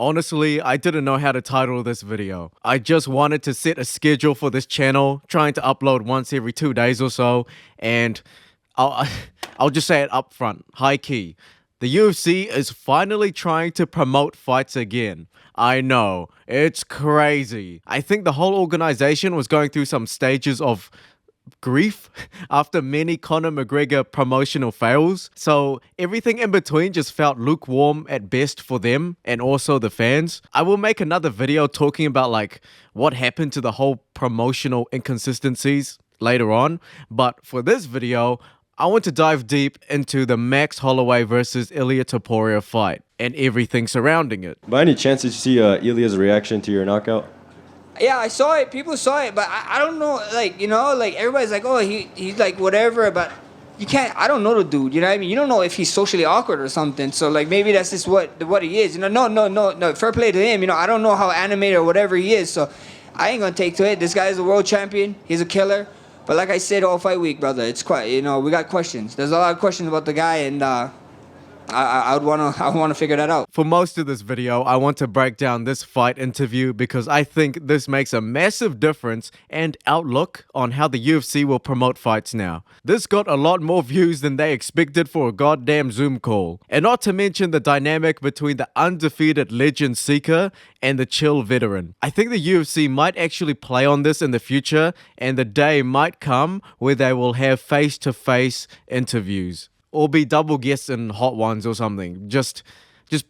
Honestly, I didn't know how to title this video. I just wanted to set a schedule for this channel, trying to upload once every 2 days or so, and I'll, I'll just say it up front, high key. The UFC is finally trying to promote fights again. I know, it's crazy. I think the whole organization was going through some stages of grief after many Conor McGregor promotional fails. So everything in between just felt lukewarm at best for them and also the fans. I will make another video talking about like what happened to the whole promotional inconsistencies later on. But for this video, I want to dive deep into the Max Holloway versus Ilia Topuria fight and everything surrounding it. By any chance, did you see Ilia's reaction to your knockout? Yeah, I saw it. People saw it, but I don't know. Like, you know, like everybody's like, oh, he's like whatever, but you can't. I don't know the dude. You know what I mean? You don't know if he's socially awkward or something. So like maybe that's just what he is. You know, no. Fair play to him. You know, I don't know how animated or whatever he is. So I ain't gonna take to it. This guy is a world champion. He's a killer. But like I said all fight week, brother, it's quite. You know, we got questions. There's a lot of questions about the guy, and I would wanna figure that out. For most of this video, I want to break down this fight interview because I think this makes a massive difference and outlook on how the UFC will promote fights now. This got a lot more views than they expected for a goddamn Zoom call. And not to mention the dynamic between the undefeated legend seeker and the chill veteran. I think the UFC might actually play on this in the future, and the day might come where they will have face-to-face interviews. Or be double guests in Hot Ones or something. Just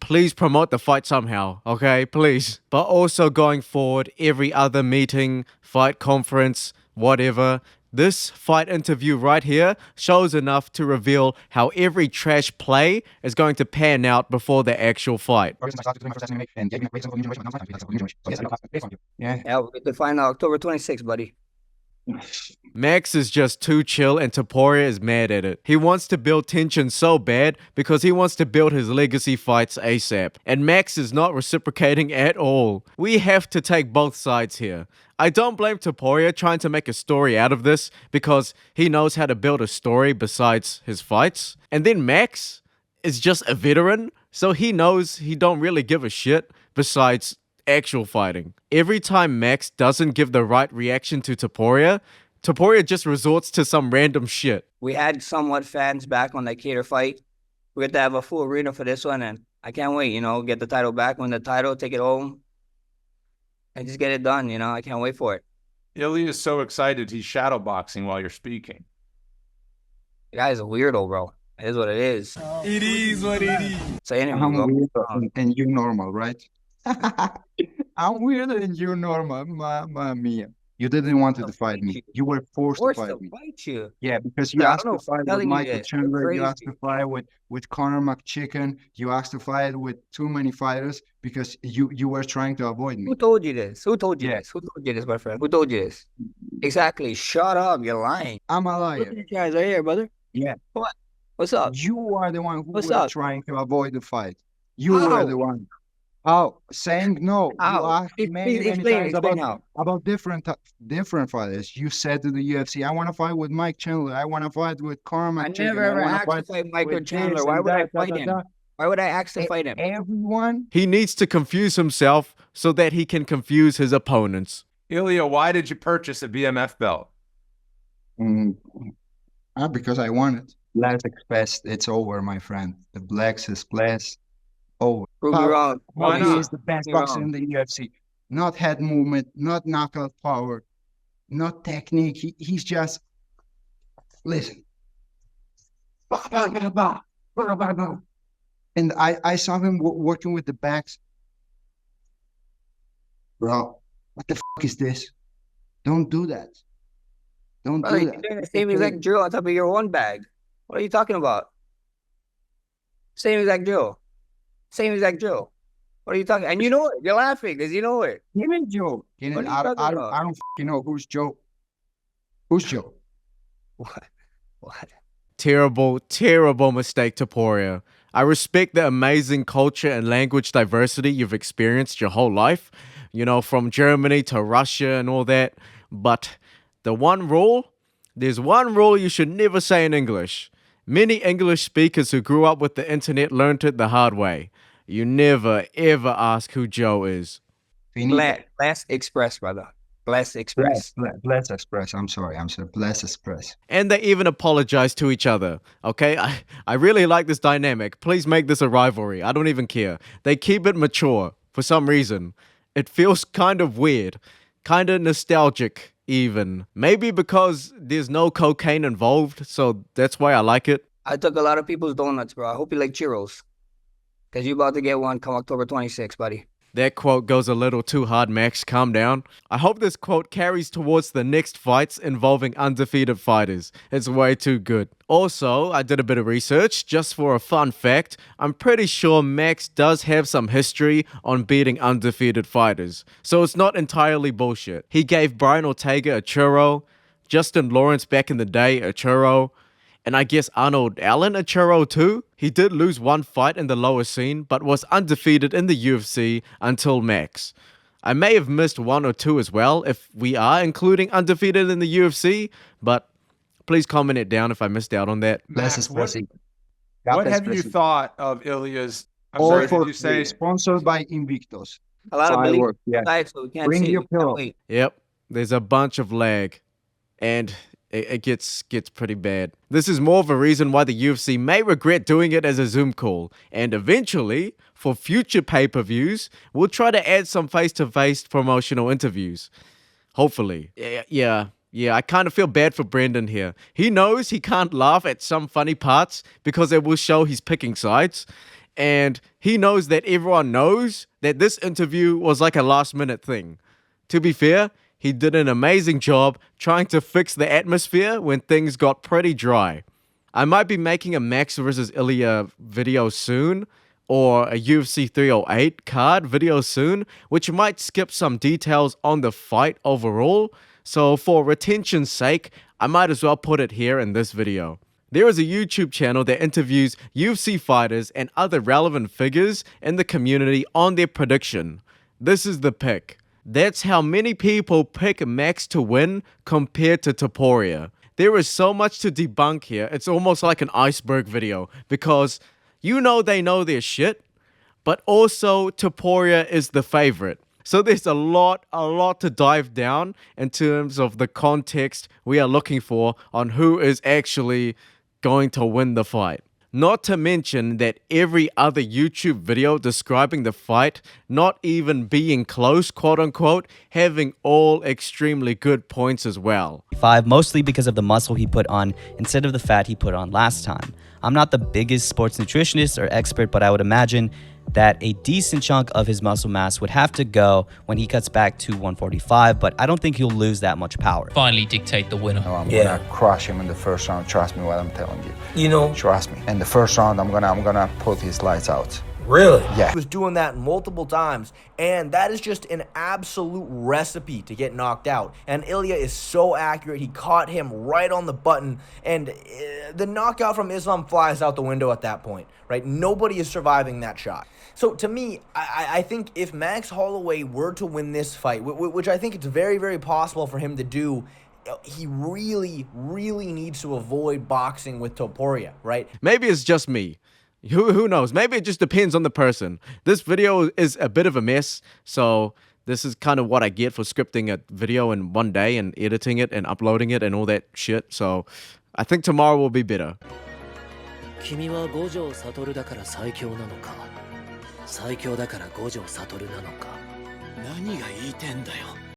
please promote the fight somehow, okay? Please. But also going forward, every other meeting, fight conference, whatever, this fight interview right here shows enough to reveal how every trash play is going to pan out before the actual fight. Yeah, we could find out October 26th, buddy. Max is just too chill and Topuria is mad at it. He wants to build tension so bad because he wants to build his legacy fights ASAP. And Max is not reciprocating at all. We have to take both sides here. I don't blame Topuria trying to make a story out of this because he knows how to build a story besides his fights. And then Max is just a veteran, so he knows he don't really give a shit besides actual fighting. Every time Max doesn't give the right reaction to Topuria, Topuria just resorts to some random shit. We had somewhat fans back on that Cater fight. We get to have a full arena for this one, and I can't wait, you know, get the title back, win the title, take it home, and just get it done, you know. I can't wait for it. Ilia is so excited he's shadowboxing while you're speaking. The guy's a weirdo, bro. It is what it is. It is what it is. Say anything, I'm bro. weird and you normal, right? I'm weird and you normal, mamma mia. You didn't want to fight me. You were forced to fight me. Fight you. Yeah, because you Yeah, I asked don't to know, fight with telling you Michael that. Chandler, you Crazy. asked to fight with Conor McChicken, you asked to fight with too many fighters because you were trying to avoid me. Who told you this? Who told you Yeah. this? Who told you this, my friend? Who told you this? Exactly. Shut up. You're lying. I'm a Look at liar. these guys right here, brother. Yeah. What? What's up? You are the one who What's were up? trying to avoid the fight. You How? were the one. How? Saying no. How? You asked Please many explain times how. about different fighters. You said to the UFC, I want to fight with Mike Chandler. I want to fight with Conor I McChicken. never ever wanna asked to fight Michael with Chandler. this Why and would I that, da, fight da, him? da. Why would I ask to fight him? Everyone. He needs to confuse himself so that he can confuse his opponents. Ilia, why did you purchase a BMF belt? Because I want it. Black Express, it's over, my friend. The Blacks is blessed. Over. Prove me wrong. Why He not? is the best Prove me boxer wrong. in the UFC. Not head movement, not knockout power, not technique. He's just listen. And I saw him working with the backs. Bro, what the fuck is this? Don't do that. Don't Brother, do you're that. doing the same exact drill on top of your one bag. What are you talking about? Same exact drill. Same exact drill. What are you talking? And you know it. You're laughing because you know it. Give me Joe. What are you I talking don't about? fucking know who's Joe. Who's Joe? What? What? Terrible, terrible mistake, Topuria. I respect the amazing culture and language diversity you've experienced your whole life, you know, from Germany to Russia and all that. But there's one rule you should never say in English. Many English speakers who grew up with the internet learned it the hard way. You never ever ask who Joe is. Finito. Blast Express, brother. Blast Express. Bless Express. I'm sorry. Bless Express. And they even apologize to each other. Okay, I really like this dynamic. Please make this a rivalry. I don't even care. They keep it mature for some reason. It feels kind of weird, kind of nostalgic even. Maybe because there's no cocaine involved, so that's why I like it. I took a lot of people's donuts, bro. I hope you like churros. Because you about to get one come October 26th, buddy. That quote goes a little too hard, Max. Calm down. I hope this quote carries towards the next fights involving undefeated fighters. It's way too good. Also, I did a bit of research just for a fun fact. I'm pretty sure Max does have some history on beating undefeated fighters, so it's not entirely bullshit. He gave Brian Ortega a churro, Justin Lawrence back in the day a churro, and I guess Arnold Allen a churro too. He did lose one fight in the lower scene, but was undefeated in the UFC until Max. I may have missed one or two as well if we are including undefeated in the UFC, but please comment it down if I missed out on that. Bless Max, Express. what have you thought of Ilia's? I'm All sorry, for did you say? sponsored by Invictus. A lot of Fireworks, yeah. lights, so we can't Bring see. your We can't pillow. wait. Yep, there's a bunch of lag, and it gets pretty bad. This is more of a reason why the UFC may regret doing it as a Zoom call, and eventually, for future pay-per-views, we'll try to add some face-to-face promotional interviews. Hopefully. Yeah, I kind of feel bad for Brendan here. He knows he can't laugh at some funny parts because it will show he's picking sides, and he knows that everyone knows that this interview was like a last-minute thing. To be fair, he did an amazing job trying to fix the atmosphere when things got pretty dry. I might be making a Max vs. Ilia video soon, or a UFC 308 card video soon, which might skip some details on the fight overall, so for retention's sake, I might as well put it here in this video. There is a YouTube channel that interviews UFC fighters and other relevant figures in the community on their prediction. This is the pick. That's how many people pick Max to win compared to Topuria. There is so much to debunk here, it's almost like an iceberg video, because you know they know their shit, but also Topuria is the favorite. So there's a lot to dive down in terms of the context we are looking for on who is actually going to win the fight. Not to mention that every other YouTube video describing the fight not even being close, quote unquote, having all extremely good points as well. Mostly because of the muscle he put on instead of the fat he put on last time. I'm not the biggest sports nutritionist or expert, but I would imagine that a decent chunk of his muscle mass would have to go when he cuts back to 145, but I don't think he'll lose that much power. Finally dictate the winner. I'm gonna crush him in the first round. Trust me what I'm telling you. You know, Trust me. In the first round, I'm gonna put his lights out. really? Yeah. He was doing that multiple times, and that is just an absolute recipe to get knocked out. And Ilia is so accurate. He caught him right on the button, and the knockout from Islam flies out the window at that point, right? Nobody is surviving that shot. So to me, I think if Max Holloway were to win this fight, which I think it's very, very possible for him to do, he really, really needs to avoid boxing with Topuria, right? Maybe it's just me. Who knows? Maybe it just depends on the person. This video is a bit of a mess, so this is kind of what I get for scripting a video in one day and editing it and uploading it and all that shit. So I think tomorrow will be better. 君は五条悟だから最強なのか、最強だから五条悟なのか、何が言いてんだよ。